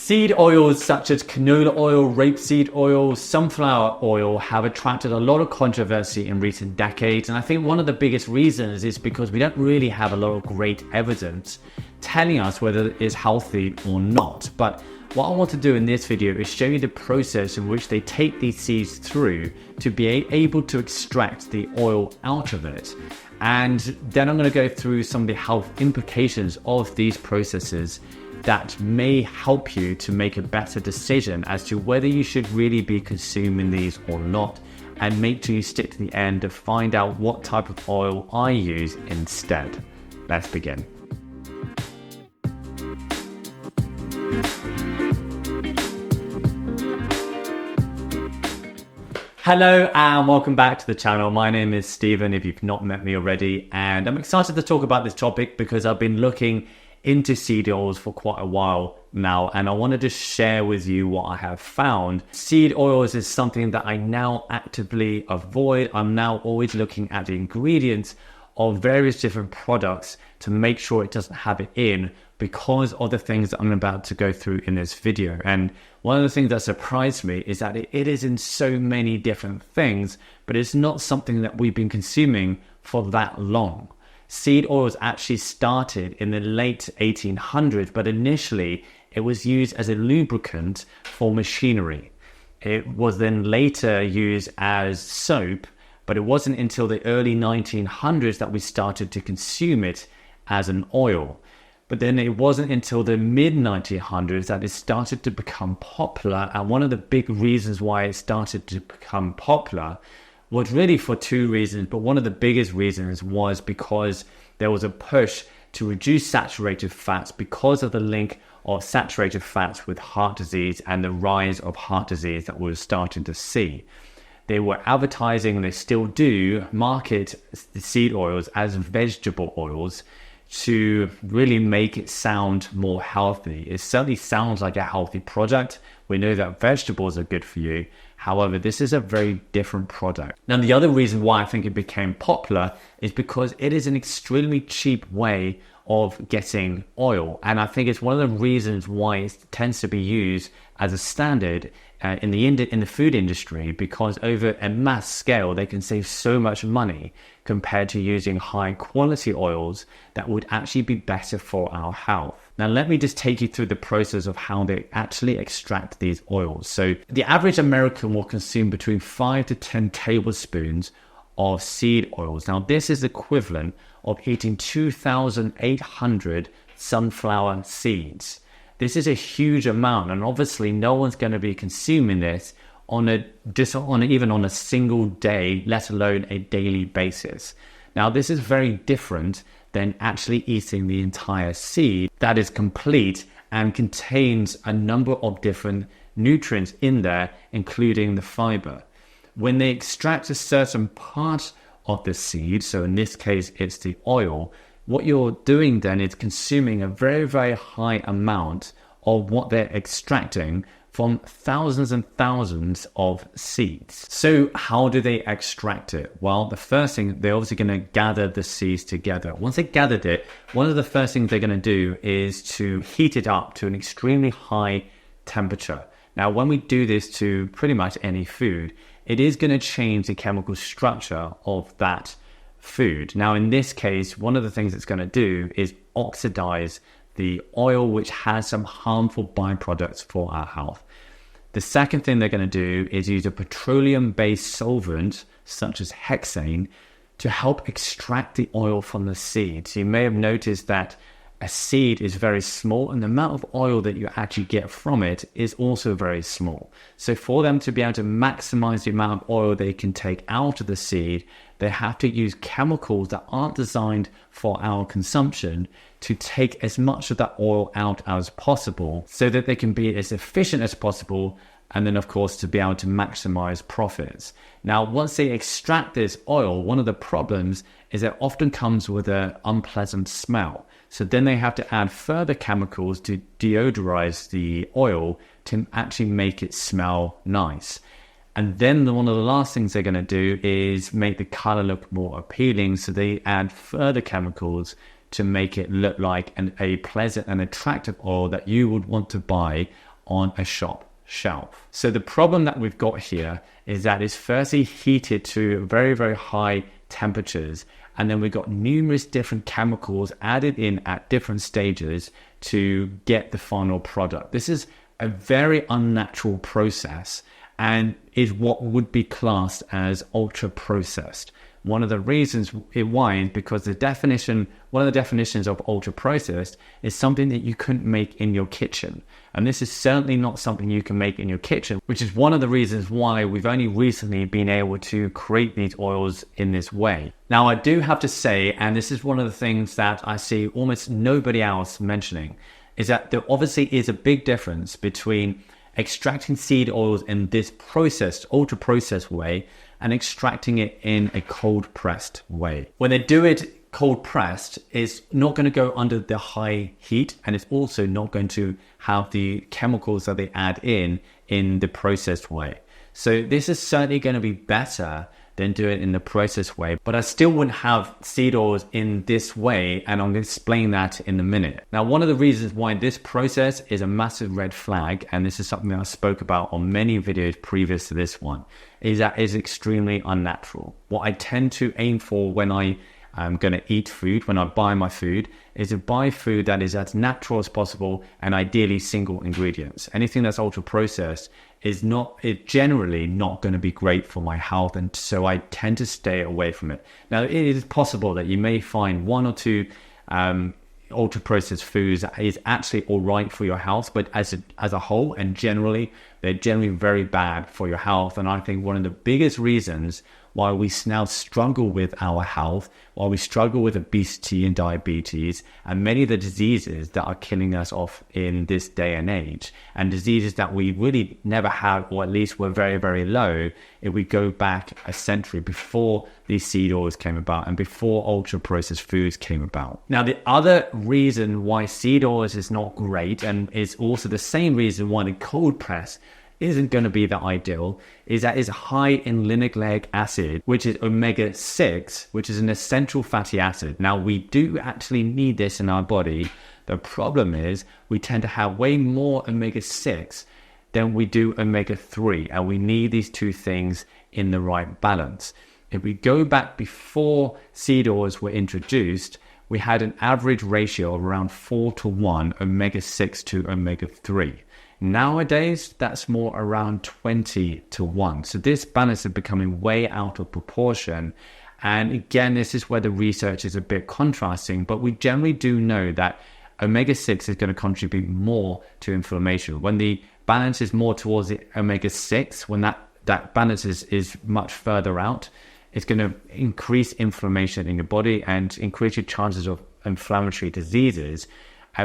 Seed oils such as canola oil, rapeseed oil, sunflower oil have attracted a lot of controversy in recent decades. And I think one of the biggest reasons is because we don't really have a lot of great evidence telling us whether it is healthy or not. But what I want to do in this video is show you the process in which they take these seeds through to be able to extract the oil out of it. And then I'm going to go through some of the health implications of these processes that may help you to make a better decision as to whether you should really be consuming these or not, and make sure you stick to the end to find out what type of oil I use instead. Let's begin. Hello and welcome back to the channel. My name is Steven, if you've not met me already, and I'm excited to talk about this topic because I've been looking into seed oils for quite a while now, and I wanted to share with you what I have found. Seed oils is something that I now actively avoid. I'm now always looking at the ingredients of various different products to make sure it doesn't have it in, because of the things that I'm about to go through in this video. And one of the things that surprised me is that it is in so many different things, but it's not something that we've been consuming for that long. Seed oils actually started in the late 1800s, but initially it was used as a lubricant for machinery. It was then later used as soap, but it wasn't until the early 1900s that we started to consume it as an oil. But then it wasn't until the mid-1900s that it started to become popular, and one of the big reasons why it started to become popular was really for two reasons, but one of the biggest reasons was because there was a push to reduce saturated fats because of the link of saturated fats with heart disease and the rise of heart disease that we were starting to see. They were advertising, and they still do, market the seed oils as vegetable oils to really make it sound more healthy. It certainly sounds like a healthy product. We know that vegetables are good for you. However, this is a very different product. Now, the other reason why I think it became popular is because it is an extremely cheap way of getting oil. And I think it's one of the reasons why it tends to be used as a standard in the food industry, because over a mass scale, they can save so much money compared to using high quality oils that would actually be better for our health. Now, let me just take you through the process of how they actually extract these oils. So the average American will consume between 5 to 10 tablespoons of seed oils. Now, this is equivalent of eating 2,800 sunflower seeds. This is a huge amount, and obviously no one's going to be consuming this even on a single day, let alone a daily basis. Now, this is very different than actually eating the entire seed that is complete and contains a number of different nutrients in there, including the fiber. When they extract a certain part of the seed, so in this case it's the oil, what you're doing then is consuming a very, very high amount of what they're extracting from thousands and thousands of seeds. So how do they extract it? Well, the first thing, they're obviously going to gather the seeds together. Once they gathered it, one of the first things they're going to do is to heat it up to an extremely high temperature. Now, when we do this to pretty much any food, it is going to change the chemical structure of that food. Now, in this case, one of the things it's going to do is oxidize the oil, which has some harmful byproducts for our health. The second thing they're going to do is use a petroleum-based solvent, such as hexane, to help extract the oil from the seed. So you may have noticed that a seed is very small, and the amount of oil that you actually get from it is also very small. So for them to be able to maximize the amount of oil they can take out of the seed, they have to use chemicals that aren't designed for our consumption to take as much of that oil out as possible so that they can be as efficient as possible, and then of course to be able to maximize profits. Now, once they extract this oil, one of the problems is it often comes with an unpleasant smell. So then they have to add further chemicals to deodorize the oil to actually make it smell nice. And then one of the last things they're going to do is make the color look more appealing. So they add further chemicals to make it look like a pleasant and attractive oil that you would want to buy on a shop shelf. So the problem that we've got here is that it's firstly heated to very, very high temperatures, and then we've got numerous different chemicals added in at different stages to get the final product. This is a very unnatural process and is what would be classed as ultra processed. One of the reasons why is because one of the definitions of ultra processed is something that you couldn't make in your kitchen. And this is certainly not something you can make in your kitchen, which is one of the reasons why we've only recently been able to create these oils in this way. Now, I do have to say, and this is one of the things that I see almost nobody else mentioning, is that there obviously is a big difference between extracting seed oils in this processed, ultra processed way and extracting it in a cold pressed way. When they do it cold pressed, it's not going to go under the high heat, and it's also not going to have the chemicals that they add in the processed way. So this is certainly going to be better than do it in the processed way, but I still wouldn't have seed oils in this way, and I'm going to explain that in a minute. Now, one of the reasons why this process is a massive red flag, and this is something that I spoke about on many videos previous to this one, is that it's extremely unnatural. What I tend to aim for when I'm going to eat food, when I buy my food, is to buy food that is as natural as possible and ideally single ingredients. Anything that's ultra processed is generally not going to be great for my health, and so I tend to stay away from it. Now, it is possible that you may find one or two ultra processed foods that is actually all right for your health, but as a whole and generally, they're generally very bad for your health. And I think one of the biggest reasons why we now struggle with our health, why we struggle with obesity and diabetes and many of the diseases that are killing us off in this day and age, and diseases that we really never had, or at least were very, very low if we go back a century before these seed oils came about and before ultra processed foods came about. Now, the other reason why seed oils is not great, and is also the same reason why the cold press isn't going to be the ideal, is that it's high in linoleic acid, which is omega-6, which is an essential fatty acid. Now, we do actually need this in our body. The problem is we tend to have way more omega-6 than we do omega-3, and we need these two things in the right balance. If we go back before seed oils were introduced, we had an average ratio of around 4:1 omega-6 to omega-3. Nowadays, that's more around 20:1. So this balance is becoming way out of proportion. And again, this is where the research is a bit contrasting, but we generally do know that omega-6 is going to contribute more to inflammation. When the balance is more towards the omega-6, when that balance is much further out, it's going to increase inflammation in your body and increase your chances of inflammatory diseases,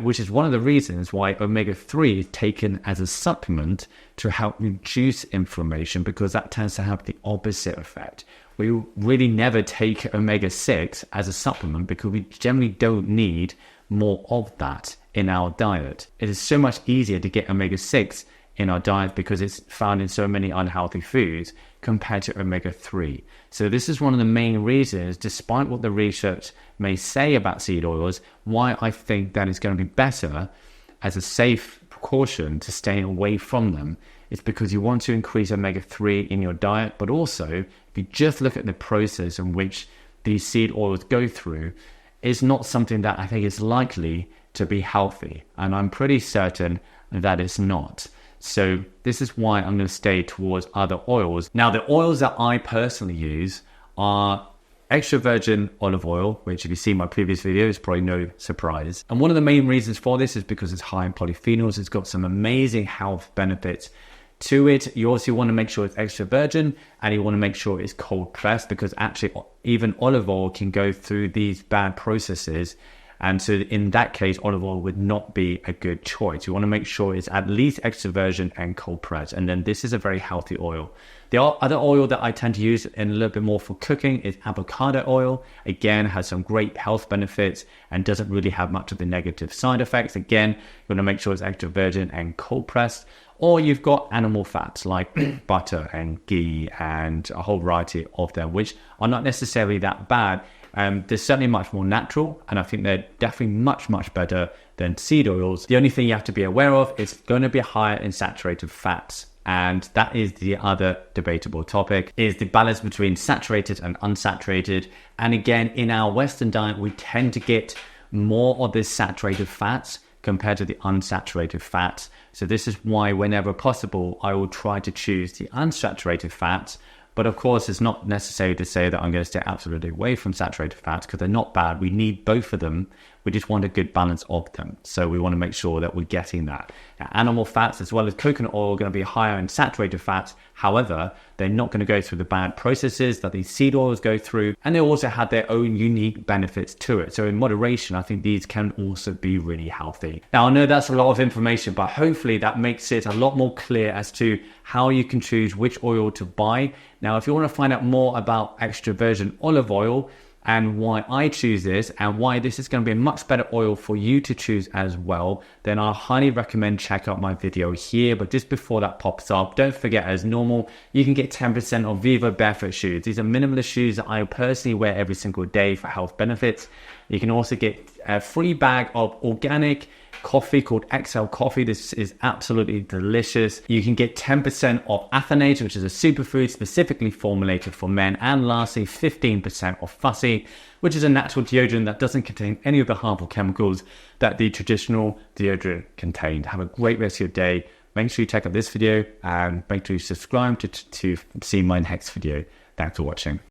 which is one of the reasons why omega-3 is taken as a supplement to help reduce inflammation, because that tends to have the opposite effect. We really never take omega-6 as a supplement because we generally don't need more of that in our diet. It is so much easier to get omega-6 in our diet because it's found in so many unhealthy foods compared to omega-3. So this is one of the main reasons, despite what the research may say about seed oils, why I think that it's going to be better as a safe precaution to stay away from them. It's because you want to increase omega-3 in your diet, but also if you just look at the process in which these seed oils go through, it's not something that I think is likely to be healthy. And I'm pretty certain that it's not. So this is why I'm going to stay towards other oils. Now, the oils that I personally use are extra virgin olive oil, which if you see my previous video is probably no surprise. And one of the main reasons for this is because it's high in polyphenols. It's got some amazing health benefits to it. You also want to make sure it's extra virgin, and you want to make sure it's cold pressed, because actually even olive oil can go through these bad processes. And so in that case, olive oil would not be a good choice. You want to make sure it's at least extra virgin and cold pressed. And then this is a very healthy oil. The other oil that I tend to use in a little bit more for cooking is avocado oil. Again, has some great health benefits and doesn't really have much of the negative side effects. Again, you want to make sure it's extra virgin and cold pressed. Or you've got animal fats like butter and ghee and a whole variety of them, which are not necessarily that bad. They're certainly much more natural, and I think they're definitely much, much better than seed oils. The only thing you have to be aware of is going to be higher in saturated fats. And that is the other debatable topic, is the balance between saturated and unsaturated. And again, in our Western diet, we tend to get more of this saturated fats compared to the unsaturated fats. So this is why whenever possible, I will try to choose the unsaturated fats. But of course, it's not necessary to say that I'm going to stay absolutely away from saturated fats, because they're not bad. We need both of them. We just want a good balance of them. So we want to make sure that we're getting that. Now, animal fats as well as coconut oil are going to be higher in saturated fats. However, they're not going to go through the bad processes that these seed oils go through. And they also have their own unique benefits to it. So in moderation, I think these can also be really healthy. Now, I know that's a lot of information, but hopefully that makes it a lot more clear as to how you can choose which oil to buy. Now, if you want to find out more about extra virgin olive oil, and why I choose this and why this is going to be a much better oil for you to choose as well, then I highly recommend check out my video here. But just before that pops up, don't forget, as normal, you can get 10% off Vivo barefoot shoes. These are minimalist shoes that I personally wear every single day for health benefits. You can also get a free bag of organic coffee called XL Coffee. This is absolutely delicious. You can get 10% off Athanates, which is a superfood specifically formulated for men. And lastly, 15% off Fussy, which is a natural deodorant that doesn't contain any of the harmful chemicals that the traditional deodorant contained. Have a great rest of your day. Make sure you check out this video and make sure you subscribe to see my next video. Thanks for watching.